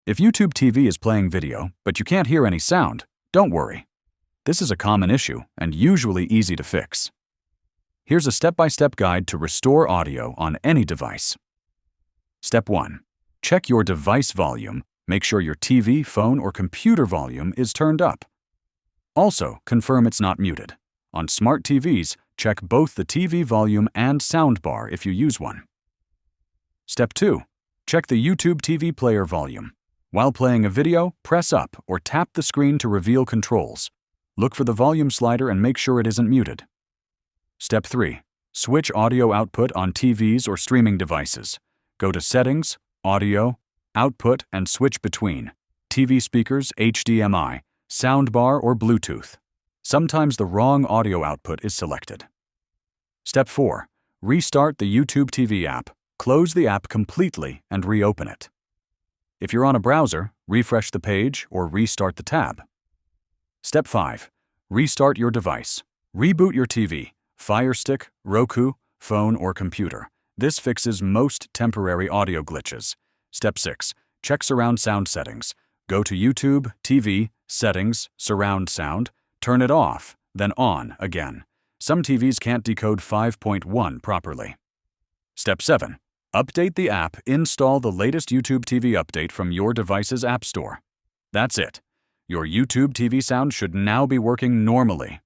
If YouTube TV is playing video, but you can't hear any sound, don't worry. This is a common issue and usually easy to fix. Here's a step-by-step guide to restore audio on any device. Step 1. Check your device volume. Make sure your TV, phone, or computer volume is turned up. Also, confirm it's not muted. On smart TVs, check both the TV volume and soundbar if you use one. Step 2. Check the YouTube TV player volume. While playing a video, press up or tap the screen to reveal controls. Look for the volume slider and make sure it isn't muted. Step 3. Switch audio output on TVs or streaming devices. Go to Settings, Audio, Output, and switch between TV speakers, HDMI, soundbar, or Bluetooth. Sometimes the wrong audio output is selected. Step 4. Restart the YouTube TV app. Close the app completely and reopen it. If you're on a browser, refresh the page or restart the tab. Step 5. Restart your device. Reboot your TV, Fire Stick, Roku, phone, or computer. This fixes most temporary audio glitches. Step 6. Check surround sound settings. Go to YouTube, TV, Settings, Surround Sound, turn it off, then on again. Some TVs can't decode 5.1 properly. Step 7. Update the app. Install the latest YouTube TV update from your device's app store. That's it. Your YouTube TV sound should now be working normally.